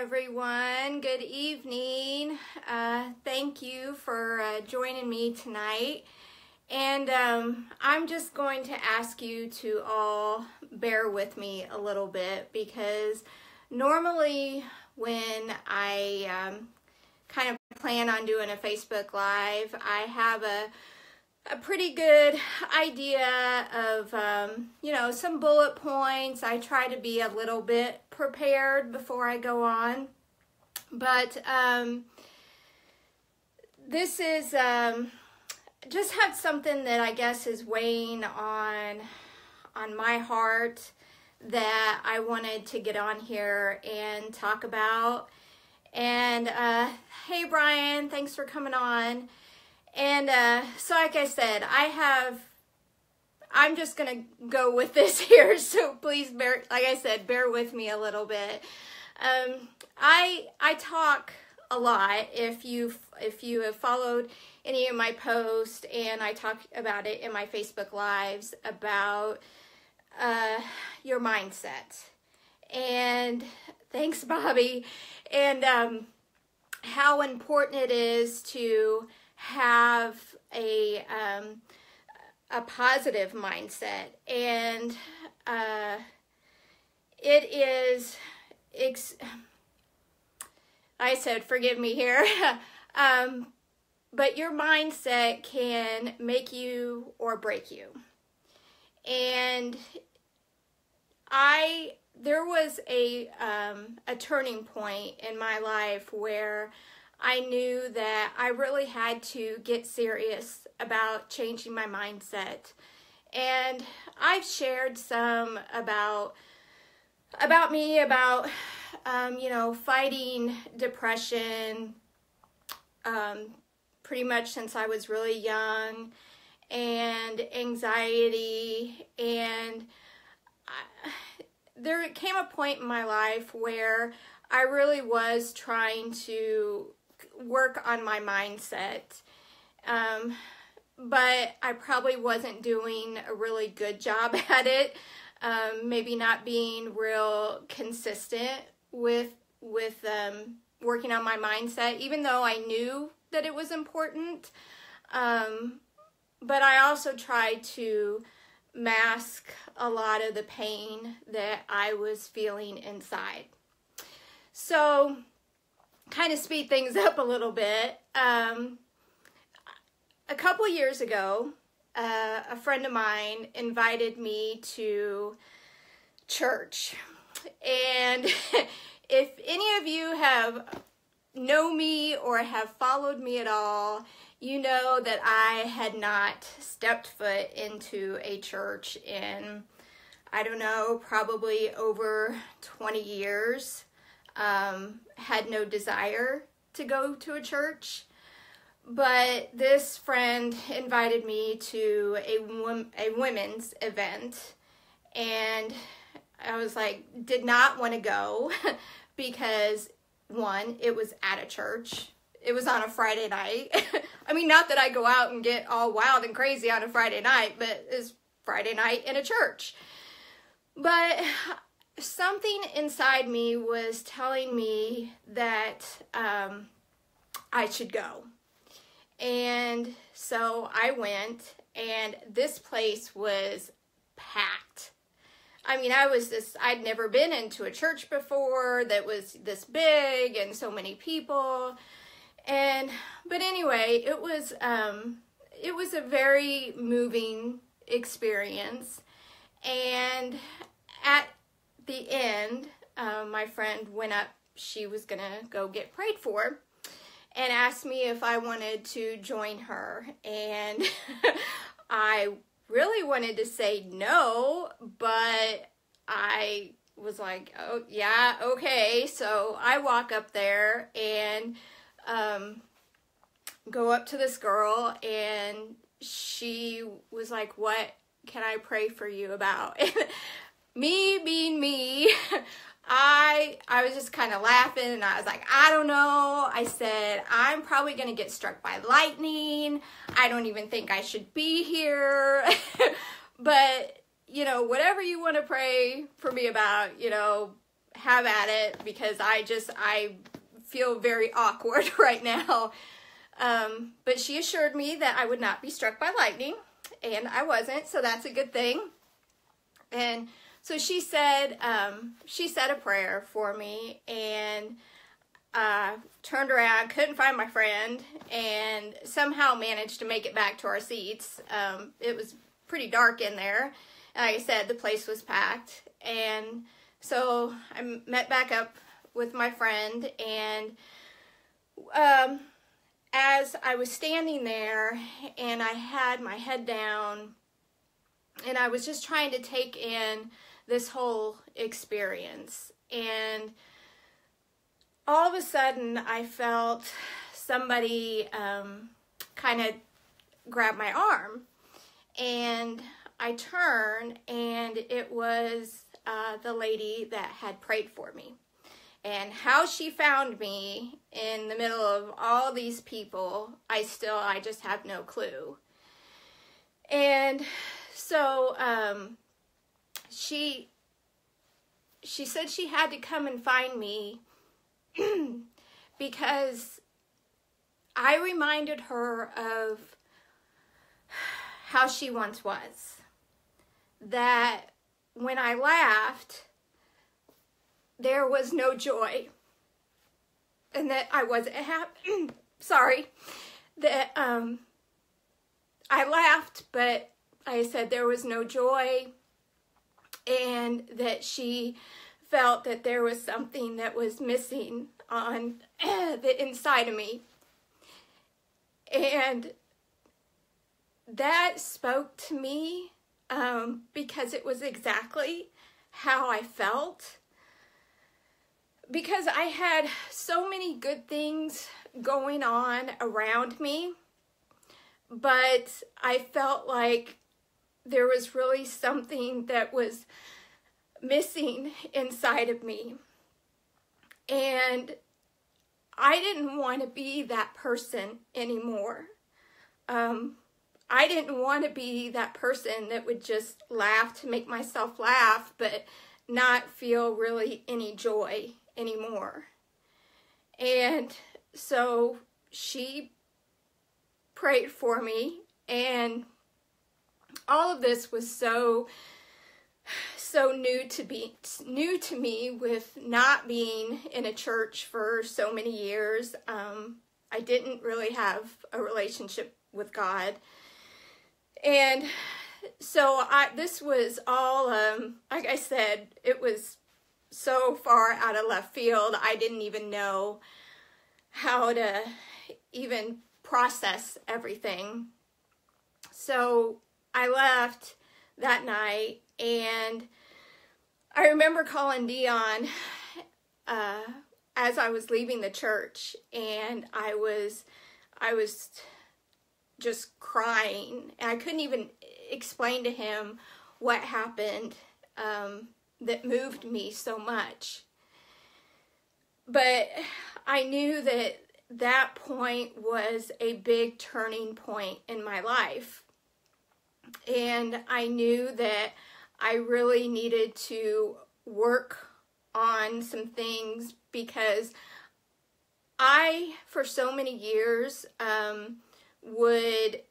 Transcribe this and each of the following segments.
everyone. Good evening. Thank you for joining me tonight. And I'm just going to ask you to all bear with me a little bit, because normally when I kind of plan on doing a Facebook Live, I have a pretty good idea of, some bullet points. I try to be a little bit prepared before I go on. But this is, just had something that I guess is weighing on my heart that I wanted to get on here and talk about. And hey Brian, thanks for coming on. And so like I said, I'm just gonna go with this here, so please bear with me a little bit. I talk a lot. If you have followed any of my posts, and I talk about it in my Facebook Lives about your mindset. And thanks, Bobby. And how important it is to have a positive mindset. And it is, I said, forgive me here, but your mindset can make you or break you. And there was a turning point in my life where I knew that I really had to get serious about changing my mindset. And I've shared some about me, about, fighting depression, pretty much since I was really young, and anxiety. And there came a point in my life where I really was trying to work on my mindset, but I probably wasn't doing a really good job at it. Maybe not being real consistent with working on my mindset, even though I knew that it was important. But I also tried to mask a lot of the pain that I was feeling inside. So, kind of speed things up a little bit. A couple years ago, a friend of mine invited me to church. And if any of you know me or have followed me at all, you know that I had not stepped foot into a church in, I don't know, probably over 20 years. Had no desire to go to a church. But this friend invited me to a women's event, and I was like, did not want to go because, one, it was at a church. It was on a Friday night. I mean, not that I go out and get all wild and crazy on a Friday night, but it's Friday night in a church. But something inside me was telling me that I should go. And so I went, and this place was packed. I mean, I'd never been into a church before that was this big and so many people. But anyway, it was a very moving experience. And at the end, my friend went up. She was gonna go get prayed for, and asked me if I wanted to join her. And I really wanted to say no, but I was like, oh yeah, okay. So I walk up there and go up to this girl, and she was like, what can I pray for you about? Me being me, I was just kind of laughing, and I was like, I don't know. I said, I'm probably going to get struck by lightning. I don't even think I should be here. But, whatever you want to pray for me about, have at it, because I feel very awkward right now. But she assured me that I would not be struck by lightning, and I wasn't, so that's a good thing. And so she said a prayer for me, and turned around, couldn't find my friend, and somehow managed to make it back to our seats. It was pretty dark in there. Like I said, the place was packed. And so I met back up with my friend, and as I was standing there and I had my head down and I was just trying to take in this whole experience, and all of a sudden I felt somebody kind of grab my arm, and I turned, and it was the lady that had prayed for me. And how she found me in the middle of all these people, I just have no clue. And so she said she had to come and find me because I reminded her of how she once was. That when I laughed, there was no joy, and that I wasn't happy. Sorry, that I laughed, but I said there was no joy, and that she felt that there was something that was missing on the inside of me. And that spoke to me because it was exactly how I felt. Because I had so many good things going on around me, but I felt like there was really something that was missing inside of me. And I didn't want to be that person anymore. I didn't want to be that person that would just laugh to make myself laugh, but not feel really any joy anymore. And so she prayed for me, and all of this was so new to me with not being in a church for so many years. I didn't really have a relationship with God. And so this was all, like I said, it was so far out of left field. I didn't even know how to even process everything. So I left that night, and I remember calling Dion as I was leaving the church, and I was just crying, and I couldn't even explain to him what happened that moved me so much. But I knew that that point was a big turning point in my life, and I knew that I really needed to work on some things, because I, for so many years, would,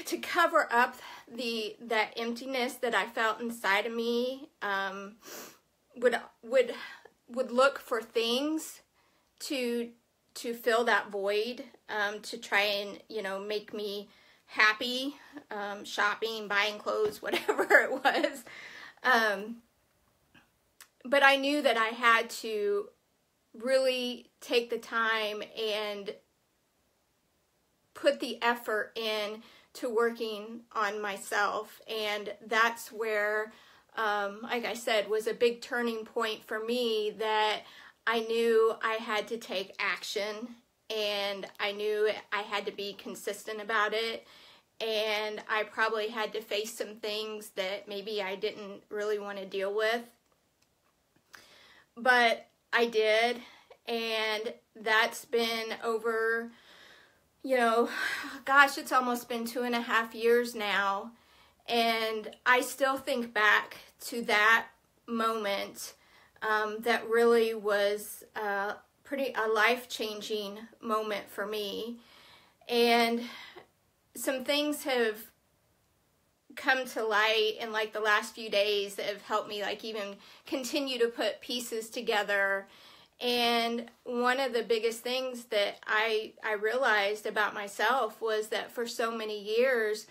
to cover up that emptiness that I felt inside of me, would look for things to fill that void, to try and, make me happy, shopping, buying clothes, whatever it was. But I knew that I had to really take the time and put the effort in to working on myself. And that's where, like I said, was a big turning point for me, that I knew I had to take action, and I knew I had to be consistent about it. And I probably had to face some things that maybe I didn't really want to deal with. But I did, and that's been over, gosh, it's almost been 2.5 years now. And I still think back to that moment that really was a life-changing moment for me. And some things have come to light in like the last few days that have helped me like even continue to put pieces together. And one of the biggest things that I realized about myself was that for so many years,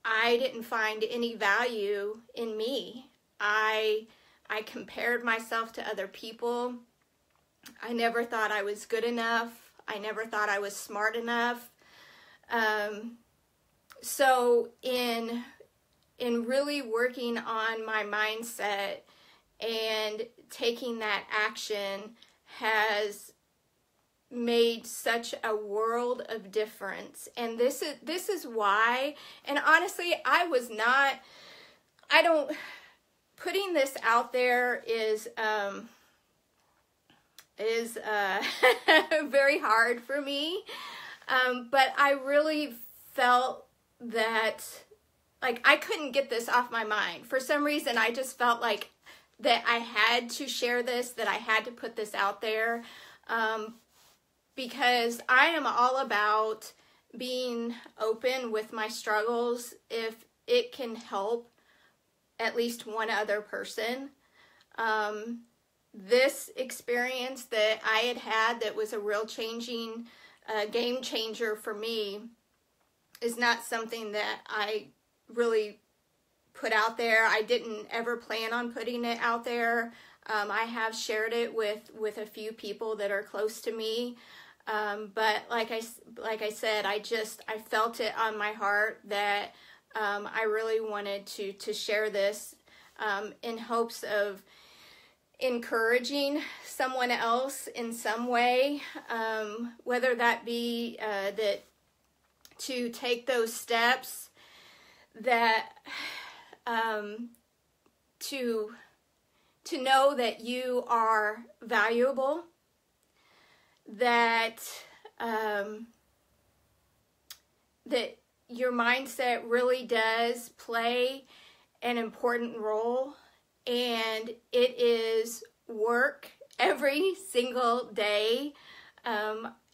I didn't find any value in me. I compared myself to other people. I never thought I was good enough. I never thought I was smart enough. So in really working on my mindset and taking that action has made such a world of difference. And this is why, and honestly, putting this out there is very hard for me. But I really felt that like I couldn't get this off my mind. For some reason, I just felt like that I had to share this, that I had to put this out there, because I am all about being open with my struggles if it can help at least one other person. This experience that I had that was a real game changer for me is not something that I really put out there. I didn't ever plan on putting it out there. I have shared it with a few people that are close to me. But like I said, I felt it on my heart that I really wanted to share this in hopes of encouraging someone else in some way, whether that be that to take those steps that to know that you are valuable, that that your mindset really does play an important role, and it is work every single day.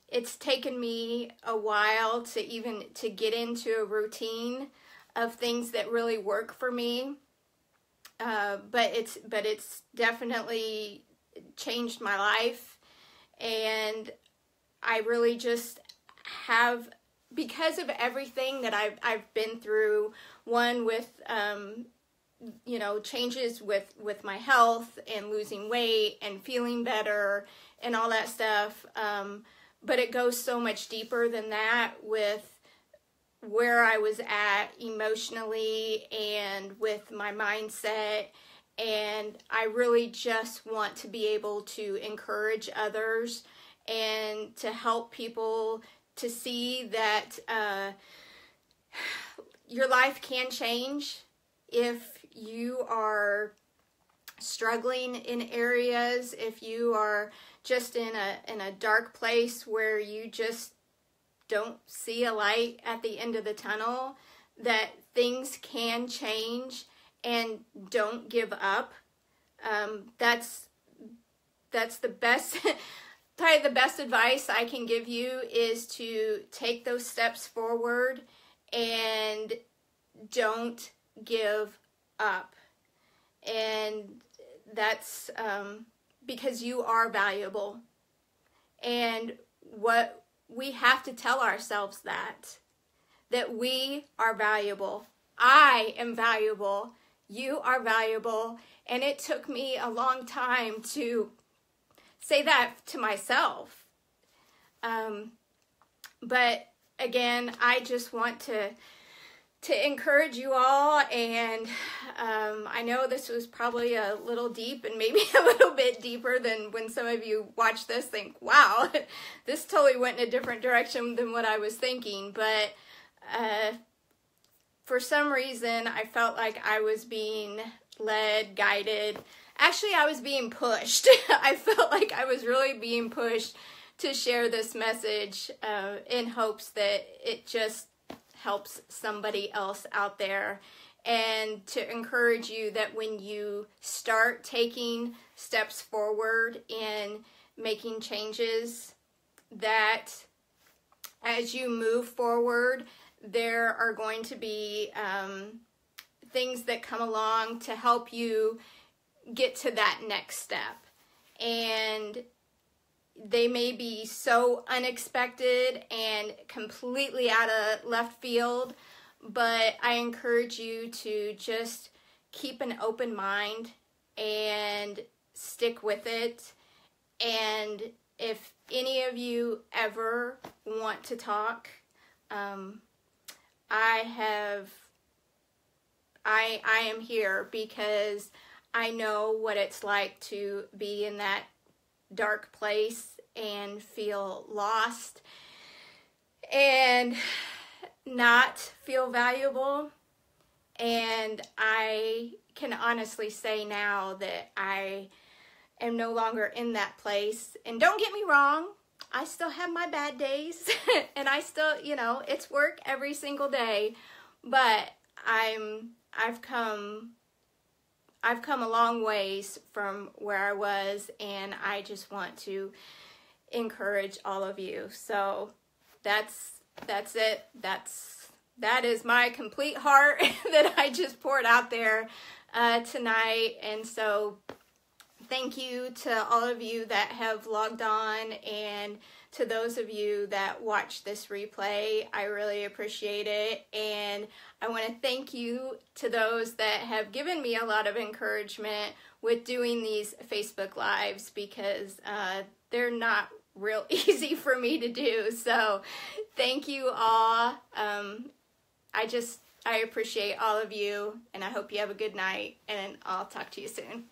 It's taken me a while to get into a routine of things that really work for me. But it's definitely changed my life, and I really just have, because of everything that I've been through, one with changes with my health and losing weight and feeling better and all that stuff. But it goes so much deeper than that with where I was at emotionally and with my mindset. And I really just want to be able to encourage others and to help people to see that your life can change if you are struggling in areas, if you are just in a dark place where you just don't see a light at the end of the tunnel, that things can change, and don't give up. That's the best probably the best advice I can give you is to take those steps forward and don't give up. And that's because you are valuable. And what we have to tell ourselves that we are valuable. I am valuable. You are valuable. And it took me a long time to say that to myself. But again, I just want to encourage you all, and I know this was probably a little deep and maybe a little bit deeper than when some of you watch this think, wow, this totally went in a different direction than what I was thinking. But for some reason, I felt like I was being led, guided. Actually, I was being pushed. I felt like I was really being pushed to share this message in hopes that it just helps somebody else out there, and to encourage you that when you start taking steps forward in making changes, that as you move forward, there are going to be things that come along to help you get to that next step. And they may be so unexpected and completely out of left field, but I encourage you to just keep an open mind and stick with it. And if any of you ever want to talk, I am here, because I know what it's like to be in that dark place and feel lost and not feel valuable. And I can honestly say now that I am no longer in that place. And don't get me wrong, I still have my bad days and I still, it's work every single day, but I've come a long ways from where I was, and I just want to encourage all of you. So that's it. That is my complete heart that I just poured out there tonight. And so thank you to all of you that have logged on, and to those of you that watch this replay. I really appreciate it. And I want to thank you to those that have given me a lot of encouragement with doing these Facebook Lives, because they're not real easy for me to do. So thank you all. I appreciate all of you, and I hope you have a good night, and I'll talk to you soon.